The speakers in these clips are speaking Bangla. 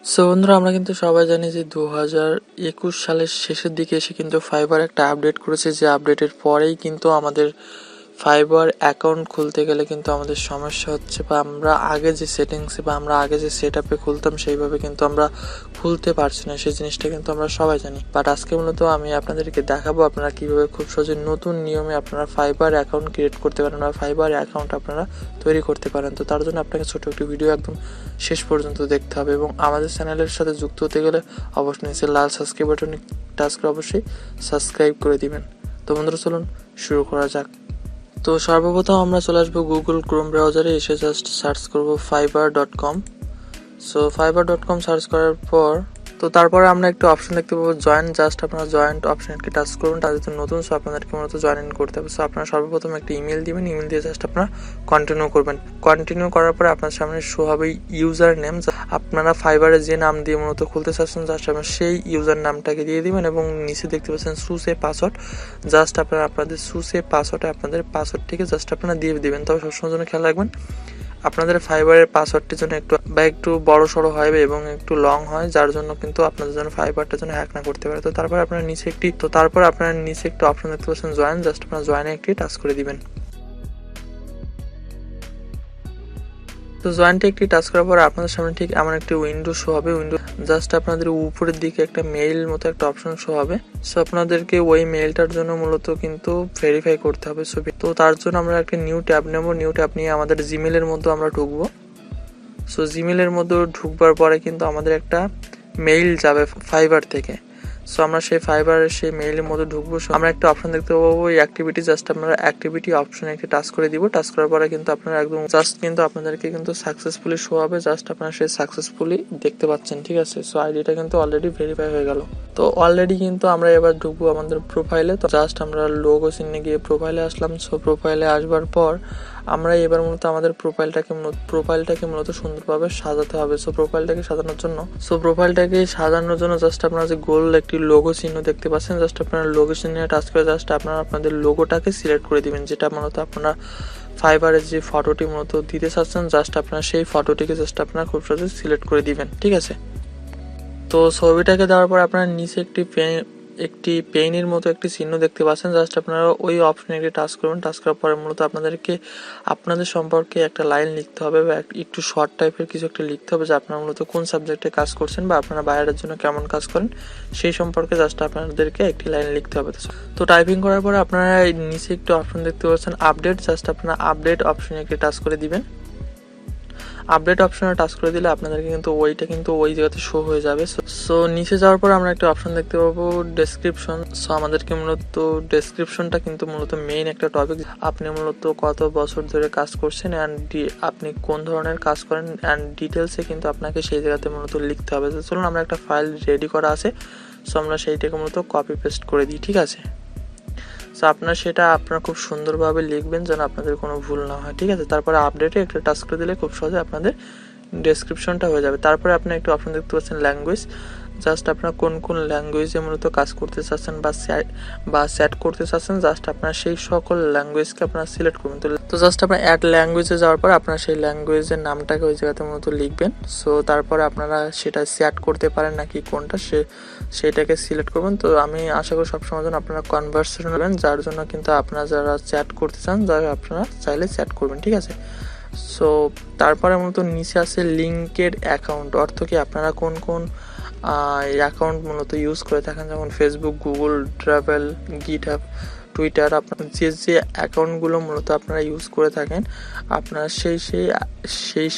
সো বন্ধুরা, আমরা কিন্তু সবাই জানি যে 2021 সালের শেষের দিকে এসে কিন্তু ফাইবার একটা আপডেট করেছে, যে আপডেটের পরেই কিন্তু আমাদের ফাইবার অ্যাকাউন্ট খুলতে গেলে কিন্তু আমাদের সমস্যা হচ্ছে, বা আমরা আগে যে সেটিংসে বা আমরা আগে যে সেট আপে খুলতাম সেইভাবে কিন্তু আমরা খুলতে পারছি না। সেই জিনিসটা কিন্তু আমরা সবাই জানি। বাট আজকে মূলত আমি আপনাদেরকে দেখাবো আপনারা কিভাবে খুব সহজে নতুন নিয়মে আপনারা ফাইবার অ্যাকাউন্ট ক্রিয়েট করতে পারেন বা ফাইবার অ্যাকাউন্ট আপনারা তৈরি করতে পারেন। তো তার জন্য আপনাকে ছোট একটি ভিডিও একদম শেষ পর্যন্ত দেখতে হবে, এবং আমাদের চ্যানেলের সাথে যুক্ত হতে গেলে অবশ্যই নিচে লাল সাবস্ক্রাইব বাটনে টাচ করে অবশ্যই সাবস্ক্রাইব করে দিবেন। তো বন্ধুরা, চলুন শুরু করা যাক। তো সর্বপ্রথম আমরা চলে আসবো গুগল ক্রোম ব্রাউজারে, এসে জাস্ট সার্চ করব fiverr.com। সো fiverr.com সার্চ করার পর তারপরে আমরা একটু অপশন দেখতে পাবো জয়েন। জাস্ট আপনারা জয়েন্ট অপশনকে টাচ করুন। তাদের তো নতুন, সো আপনাদেরকে মূলত জয়েন ইন করতে হবে। সো আপনারা সর্বপ্রথম একটা ইমেল দিবেন, ইমেল দিয়ে জাস্ট আপনারা কন্টিনিউ করবেন। কন্টিনিউ করার পরে আপনার সামনে শো হবে ইউজার নেম। আপনারা ফাইবারে যে নাম দিয়ে মূলত খুলতে চাচ্ছেন জাস্ট আপনারা সেই ইউজার নামটাকে দিয়ে দিবেন, এবং নিচে দেখতে পাচ্ছেন সুসে পাসওয়ার্ড। জাস্ট আপনারা আপনাদের সুসে পাসওয়ার্ডে আপনাদের পাসওয়ার্ডটিকে জাস্ট আপনারা দিয়ে দিবেন। তবে সবসময় জন্য খেয়াল রাখবেন আপনাদের ফাইবারের পাসওয়ার্ডটির জন্য একটু বড় সড়ো হয় এবং একটু লং হয়, যার জন্য কিন্তু আপনাদের জন্য ফাইবারটার জন্য হ্যাক না করতে পারে। তো তারপর আপনারা নিচে একটি অপশন দেখতে পাচ্ছেন জয়েন। জাস্ট আপনারা জয়েনে একটি টাচ করে দিবেন। তো জয়েন্টে একটি টাচ করার পর আপনাদের সামনে ঠিক এমন একটি উইন্ডো শো হবে। জাস্ট আপনাদের উপরের দিকে একটা মেইল মতো একটা অপশন শো হবে। সো আপনাদেরকে ওই মেইলটার জন্য মূলত কিন্তু ভেরিফাই করতে হবে। তো তার জন্য আমরা একটা নিউ ট্যাব নেব। নিউ ট্যাব নিয়ে আমাদের জিমেলের মধ্যে আমরা ঢুকবো। সো জিমেলের মধ্যে ঢুকবার পরে কিন্তু আমাদের একটা মেইল যাবে ফাইবার থেকে। সো আমরা সেই ফাইবারের সেই মেইলের মধ্যে ঢুকবো। আমরা একটা অপশন দেখতে পাবো ওই অ্যাক্টিভিটি। জাস্ট আপনারা অ্যাক্টিভিটি অপশনে একটি টাচ করে দিব। টাচ করার পরে কিন্তু আপনারা একদম জাস্ট কিন্তু আপনাদেরকে কিন্তু সাকসেসফুলি শো হবে। জাস্ট আপনারা সেই সাকসেসফুলি দেখতে পাচ্ছেন, ঠিক আছে। সো আইডিটা কিন্তু অলরেডি ভেরিফাই হয়ে গেল। তো অলরেডি কিন্তু আমরা এবার ঢুকবো আমাদের প্রোফাইলে। তো জাস্ট আমরা লোগো চিহ্নে গিয়ে প্রোফাইলে আসলাম। সো প্রোফাইলে আসবার পর আমরা এবার মূলত আমাদের প্রোফাইলটাকে মূলত সুন্দরভাবে সাজাতে হবে। সো প্রোফাইলটাকে সাজানোর জন্য জাস্ট আপনারা যে গোল একটি লোগো চিহ্ন দেখতে পাচ্ছেন, জাস্ট আপনারা লোগো চিহ্নে টাচ করে জাস্ট আপনারা আপনাদের লোগোটাকে সিলেক্ট করে দিবেন, যেটা মূলত আপনারা ফাইবারের যে ফটোটি মূলত দিতে চাচ্ছেন জাস্ট আপনারা সেই ফটোটিকে জাস্ট আপনারা খুব সহজে সিলেক্ট করে দিবেন, ঠিক আছে। তো ছবিটাকে দেওয়ার পর আপনারা নিচে একটি পেইনের মতো একটি চিহ্ন দেখতে পাচ্ছেন। জাস্ট আপনারা ওই অপশনে একটি টাচ করবেন। টাচ করার পরে মূলত আপনাদেরকে আপনাদের সম্পর্কে একটা লাইন লিখতে হবে, বা একটু শর্ট টাইপের কিছু একটা লিখতে হবে, যে আপনারা মূলত কোন সাবজেক্টে কাজ করছেন বা আপনারা বাইরের জন্য কেমন কাজ করেন সেই সম্পর্কে জাস্ট আপনাদেরকে একটি লাইন লিখতে হবে। তো টাইপিং করার পরে আপনারা নিচে একটি অপশন দেখতে পাচ্ছেন আপডেট। জাস্ট আপনারা আপডেট অপশনে একটি টাচ করে দিবেন। আপডেট অপশনে টাচ করে দিলে আপনাদেরকে কিন্তু ওই জায়গাতে শো হয়ে যাবে। সো নিচে যাওয়ার পর আমরা একটা অপশন দেখতে পাবো ডেসক্রিপশন। সো আমাদেরকে মূলত ডেসক্রিপশনটা কিন্তু মূলত মেইন একটা টপিক। আপনি মূলত কত বছর ধরে কাজ করছেন অ্যান্ড আপনি কোন ধরনের কাজ করেন অ্যান্ড ডিটেলসে কিন্তু আপনাকে সেই জায়গাতে মূলত লিখতে হবে। তো চলুন, আমরা একটা ফাইল রেডি করা আছে, সো আমরা সেইটাকে মূলত কপি পেস্ট করে দিই, ঠিক আছে। সো আপনারা খুব সুন্দরভাবে লিখবেন যেন আপনাদের কোনো ভুল না হয়, ঠিক আছে। তারপরে আপডেটে একটা টাচ করে দিলে খুব সহজে আপনাদের ডেসক্রিপশনটা হয়ে যাবে। তারপরে আপনি একটা অপশন দেখতে পাচ্ছেন ল্যাঙ্গুয়েজ। জাস্ট আপনারা কোন ল্যাঙ্গুয়েজে মূলত কাজ করতে চাচ্ছেন বা সেট করতে চাচ্ছেন জাস্ট আপনারা সেই সকল ল্যাঙ্গুয়েজকে আপনারা সিলেক্ট করবেন। তো জাস্ট আপনারা অ্যাড ল্যাঙ্গুয়েজে যাওয়ার পর আপনারা সেই ল্যাঙ্গুয়েজের নামটাকে ওই জায়গাতে মূলত লিখবেন। সো তারপরে আপনারা সেটা সেট করতে পারেন নাকি কোনটা সেটাকে সিলেক্ট করবেন। তো আমি আশা করি সবসময় জন্য আপনারা কনভারসেশন নেবেন, যার জন্য কিন্তু আপনারা যারা চ্যাট করতে চান আপনারা চাইলে চ্যাট করবেন, ঠিক আছে। সো তারপরে মূলত নিচে আছে লিঙ্কেড অ্যাকাউন্ট। অর্থ কি আপনারা কোন অ্যাকাউন্ট মূলত ইউজ করে থাকেন, যেমন Facebook, Google, travel, GitHub, Twitter. আপনার যে অ্যাকাউন্টগুলো মূলত আপনারা ইউজ করে থাকেন আপনারা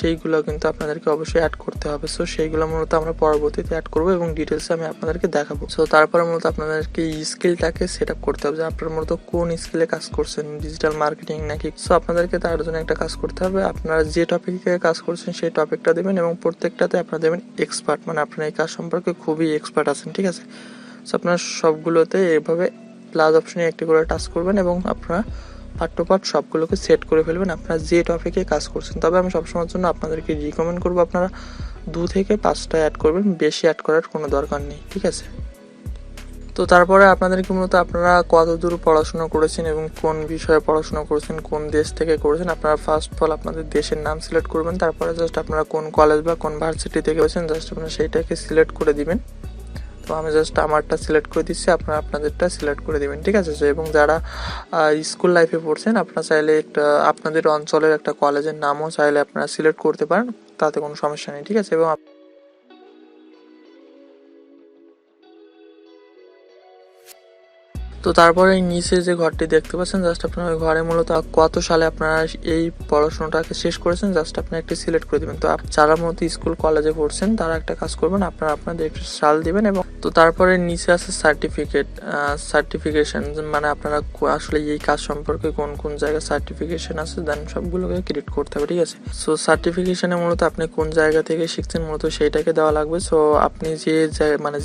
সেইগুলো কিন্তু আপনাদেরকে অবশ্যই অ্যাড করতে হবে। সো সেইগুলো মূলত আমরা পরবর্তীতে অ্যাড করবো এবং ডিটেলসে আমি আপনাদেরকে দেখাবো। সো তারপরে মূলত আপনাদেরকে স্কিলটাকে সেট আপ করতে হবে, যে আপনারা মূলত কোন স্কিলে কাজ করছেন, ডিজিটাল মার্কেটিং নাকি। সো আপনাদেরকে তার জন্য একটা কাজ করতে হবে। আপনারা যে টপিকে কাজ করছেন সেই টপিকটা দেবেন এবং প্রত্যেকটাতে আপনারা দেবেন এক্সপার্ট, মানে আপনারা এই কাজ সম্পর্কে খুবই এক্সপার্ট আছেন, ঠিক আছে। সো আপনারা সবগুলোতে এভাবে প্লাস অপশনে একটি করে টাচ করবেন এবং আপনারা পার্ট সবগুলোকে সেট করে ফেলবেন আপনারা যে টপিকে কাজ করছেন। তবে আমি সবসময়ের জন্য আপনাদেরকে রিকমেন্ড করবো আপনারা 2 থেকে 5টা অ্যাড করবেন, বেশি অ্যাড করার কোনো দরকার নেই, ঠিক আছে। তো তারপরে আপনাদেরকে মূলত আপনারা কত দূর পড়াশোনা করেছেন এবং কোন বিষয়ে পড়াশোনা করেছেন, কোন দেশ থেকে করেছেন, আপনারা ফার্স্ট অফ অল আপনাদের দেশের নাম সিলেক্ট করবেন। তারপরে জাস্ট আপনারা কোন কলেজ বা কোন ভার্সিটি থেকে করেছেন জাস্ট আপনারা সেইটাকে সিলেক্ট করে দিবেন। তো আমি জাস্ট আমারটা সিলেক্ট করে দিচ্ছি, আপনারা আপনাদেরটা সিলেক্ট করে দিবেন, ঠিক আছে। এবং যারা স্কুল লাইফে পড়ছেন আপনারা চাইলে একটা আপনাদের অঞ্চলের একটা কলেজের নামও চাইলে আপনারা সিলেক্ট করতে পারেন, তাতে কোনো সমস্যা নেই, ঠিক আছে। এবং তো তারপরে এই নিচে যে ঘরটি দেখতে পাচ্ছেন জাস্ট আপনার ওই ঘরে মূলত কত সালে আপনারা এই পড়াশোনাটাকে শেষ করেছেন জাস্ট আপনি একটি সিলেক্ট করে দিবেন। তো যারা মূলত স্কুল কলেজে পড়ছেন তারা একটা কাজ করবেন, আপনারা আপনাদের একটু সাল দিবেন। এবং তো তারপরে নিচে আছে সার্টিফিকেশন, মানে আপনারা আসলে এই কাজ সম্পর্কে কোন কোন জায়গায় সার্টিফিকেশন আছে দেন সবগুলোকে ক্রিয়েট করতে হবে, ঠিক আছে। সো সার্টিফিকেশনে মূলত আপনি কোন জায়গা থেকে শিখছেন মূলত সেইটাকে দেওয়া লাগবে। সো আপনি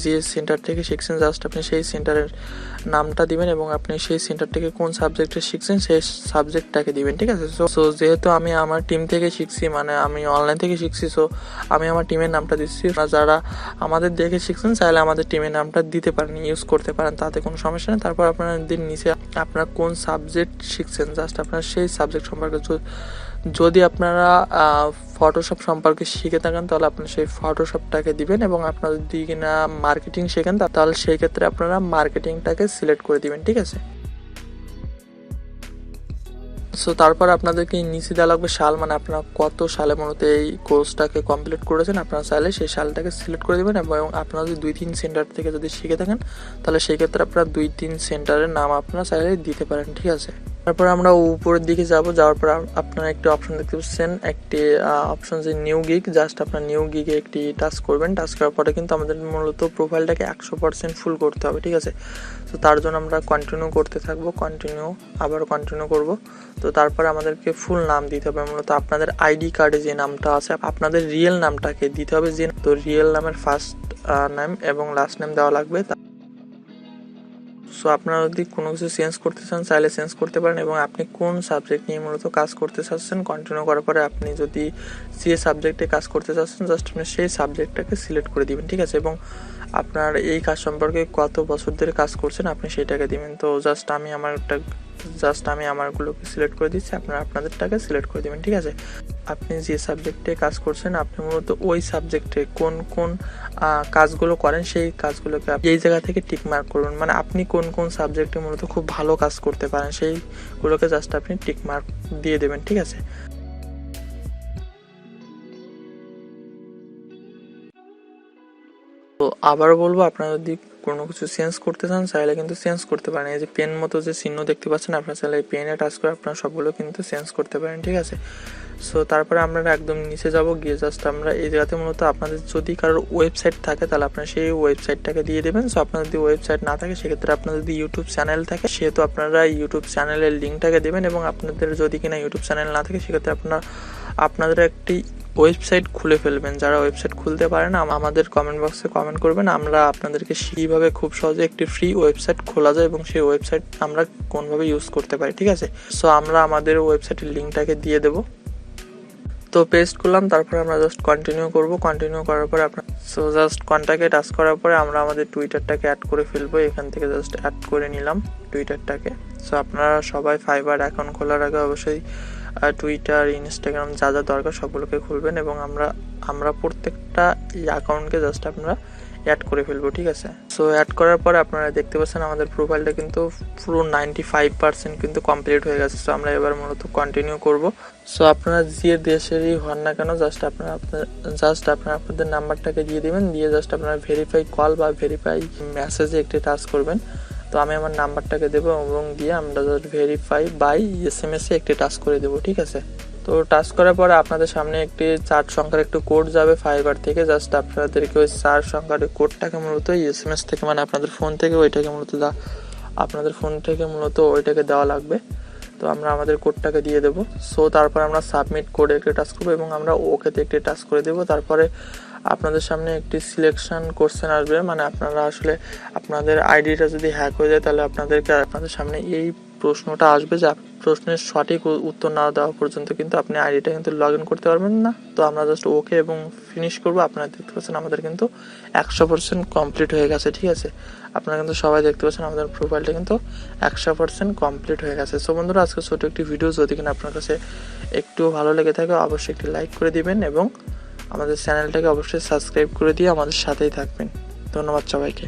যে সেন্টার থেকে শিখছেন জাস্ট আপনি সেই সেন্টারের নামটা দিবেন এবং আপনি সেই সেন্টার থেকে কোন সাবজেক্টে শিখছেন সেই সাবজেক্টটাকে দিবেন, ঠিক আছে। সো যেহেতু আমি আমার টিম থেকে শিখছি, মানে আমি অনলাইন থেকে শিখছি, সো আমি আমার টিমের নামটা দিচ্ছি। যারা আমাদের দেখে শিখছেন চাইলে আমাদের টিমের নামটা দিতে পারেন, ইউজ করতে পারেন, তাতে কোনো সমস্যা নেই। তারপর আপনাদের নিচে আপনারা কোন সাবজেক্ট শিখছেন জাস্ট আপনারা সেই সাবজেক্ট সম্পর্কে, যদি আপনারা ফটোশপ সম্পর্কে শিখে থাকেন তাহলে আপনারা সেই ফটোশপটাকে দিবেন। এবং আপনারা যদি কিনা মার্কেটিং শেখেন তাহলে সেই ক্ষেত্রে আপনারা মার্কেটিংটাকে সিলেক্ট করে দিবেন, ঠিক আছে। সো তারপর আপনাদেরকে নিচে দেওয়া লাগবে সাল, মানে আপনারা কত সালে মূলত এই কোর্সটাকে কমপ্লিট করেছেন আপনারা চাইলে সেই সালটাকে সিলেক্ট করে দেবেন। এবং আপনারা যদি 2-3 সেন্টার থেকে যদি শিখে থাকেন তাহলে সেই ক্ষেত্রে আপনারা 2-3 সেন্টারের নাম আপনারা চাইলে দিতে পারেন, ঠিক আছে। তারপর আমরা উপরের দিকে যাওয়ার পর আপনারা একটি অপশন দেখতে পাচ্ছেন, একটি অপশন যে নিউ গিগ, জাস্ট আপনার নিউ গিগে একটি টাচ করবেন। টাচ করার পরে কিন্তু আমাদের মূলত প্রোফাইলটাকে 100% ফুল করতে হবে, ঠিক আছে। তো তার জন্য আমরা কন্টিনিউ করতে থাকবো, আবার কন্টিনিউ করব। তো তারপরে আমাদেরকে ফুল নাম দিতে হবে, মূলত আপনাদের আইডি কার্ডে যে নামটা আছে আপনাদের রিয়েল নামটাকে দিতে হবে, যে তো রিয়েল নামের ফার্স্ট নেম এবং লাস্ট নেম দেওয়া লাগবে। সো আপনারা যদি কোনো কিছু চেঞ্জ করতে চান চাইলে চেঞ্জ করতে পারেন। এবং আপনি কোন সাবজেক্ট নিয়ে মূলত কাজ করতে চাচ্ছেন কন্টিনিউ করার পরে আপনি যদি যে সাবজেক্টে কাজ করতে চাচ্ছেন জাস্ট আপনি সেই সাবজেক্টটাকে সিলেক্ট করে দিবেন, ঠিক আছে। এবং আপনার এই কাজ সম্পর্কে কত বছর ধরে কাজ করছেন আপনি সেইটাকে দিবেন। তো জাস্ট আমি আমারগুলোকে সিলেক্ট করে দিচ্ছি, আপনারা আপনাদেরটাকে সিলেক্ট করে দিবেন, ঠিক আছে। আপনি যে সাবজেক্টে কাজ করছেন আপনি মূলত ওই সাবজেক্টে কোন কোন কাজগুলো করেন সেই কাজগুলোকে এই জায়গা থেকে টিক মার্ক করবেন, মানে আপনি কোন কোন সাবজেক্টে মূলত খুব ভালো কাজ করতে পারেন সেইগুলোকে জাস্ট আপনি টিক মার্ক দিয়ে দেবেন, ঠিক আছে। তো আবারও বলবো আপনারা যদি কোনো কিছু চেঞ্জ করতে চান চাইলে কিন্তু চেঞ্জ করতে পারেন। এই যে পেন মতো যে চিহ্ন দেখতে পাচ্ছেন আপনারা চাইলে এই পেনে টাচ করে আপনারা সবগুলো কিন্তু চেঞ্জ করতে পারেন, ঠিক আছে। সো তারপরে আমরা একদম নিচে যাব, গিয়ে জাস্ট আমরা এই জায়গাতে মূলত আপনাদের যদি কারোর ওয়েবসাইট থাকে তাহলে আপনারা সেই ওয়েবসাইটটাকে দিয়ে দেবেন। সো আপনার যদি ওয়েবসাইট না থাকে সেক্ষেত্রে আপনার যদি ইউটিউব চ্যানেল থাকে সেহেতু আপনারা ইউটিউব চ্যানেলের লিঙ্কটাকে দেবেন। এবং আপনাদের যদি কিনা ইউটিউব চ্যানেল না থাকে সেক্ষেত্রে আপনাদের একটি ওয়েবসাইট খুলে ফেলবেন। যারা ওয়েবসাইট খুলতে পারে না আমাদের কমেন্ট বক্সে কমেন্ট করবেন, আমরা আপনাদেরকে সেইভাবে খুব সহজে একটি ফ্রি ওয়েবসাইট খোলা যায় এবং সেই ওয়েবসাইট আমরা কোনভাবে ইউজ করতে পারি, ঠিক আছে। সো আমরা আমাদের ওয়েবসাইটের লিঙ্কটাকে দিয়ে দেবো। তো পেস্ট করলাম, তারপরে আমরা জাস্ট কন্টিনিউ করব। কন্টিনিউ করার পরে সো জাস্ট কন্ট্যাক্টে টাচ করার পরে আমরা আমাদের টুইটারটাকে অ্যাড করে ফেলবো। এখান থেকে জাস্ট অ্যাড করে নিলাম টুইটারটাকে। সো আপনারা সবাই ফাইবার অ্যাকাউন্ট খোলার আগে অবশ্যই টুইটার, ইনস্টাগ্রাম যা যা দরকার সবগুলোকে খুলবেন এবং আমরা প্রত্যেকটা এই অ্যাকাউন্টকে জাস্ট আপনারা অ্যাড করে ফেলবো, ঠিক আছে। সো অ্যাড করার পরে আপনারা দেখতে পাচ্ছেন আমাদের প্রোফাইলটা কিন্তু পুরো 95% কিন্তু কমপ্লিট হয়ে গেছে। সো আমরা এবার মূলত কন্টিনিউ করব। সো আপনারা যে দেশেরই হন না কেন জাস্ট আপনারা আপনাদের নাম্বারটাকে দিয়ে দিবেন, দিয়ে জাস্ট আপনারা ভেরিফাই কল বা ভেরিফাই মেসেজে একটি টাচ করবেন। তো আমি আমার নাম্বারটাকে দেবো এবং দিয়ে আমরা জাস্ট ভেরিফাই বাই SMS এ একটি টাচ করে দেবো, ঠিক আছে। তো টাচ করার পরে আপনাদের সামনে একটি 4 সংখ্যার একটু কোড যাবে ফাইবার থেকে। জাস্ট আপনাদেরকে ওই 4 সংখ্যার কোডটাকে মূলত SMS থেকে, মানে আপনাদের ফোন থেকে ওইটাকে দেওয়া লাগবে। তো আমরা আমাদের কোডটাকে দিয়ে দেবো। সো তারপর আমরা সাবমিট কোডে একটি টাচ করবো এবং আমরা ওকেতে একটি টাচ করে দেবো। তারপরে আপনাদের সামনে একটি সিলেকশন কোশ্চেন আসবে, মানে আপনারা আসলে আপনাদের আইডিটা যদি হ্যাক হয়ে যায় তাহলে আপনাদের সামনে এই প্রশ্নটা আসবে যে প্রশ্নের সঠিক উত্তর না দেওয়া পর্যন্ত কিন্তু আপনি আইডিটা কিন্তু লগ ইন করতে পারবেন না। তো আমরা জাস্ট ওকে এবং ফিনিশ করবো। আপনারা দেখতে পাচ্ছেন আমাদের কিন্তু 100% কমপ্লিট হয়ে গেছে, ঠিক আছে। আপনারা কিন্তু সবাই দেখতে পাচ্ছেন আমাদের প্রোফাইলটা কিন্তু 100% কমপ্লিট হয়ে গেছে। সো বন্ধুরা, আজকে ছোটো একটি ভিডিও যদি কিনা আপনার কাছে একটু ভালো লেগে থাকে অবশ্যই একটি লাইক করে দিবেন এবং আমাদের চ্যানেলটাকে অবশ্যই সাবস্ক্রাইব করে দিয়ে আমাদের সাথেই থাকবেন। ধন্যবাদ সবাইকে।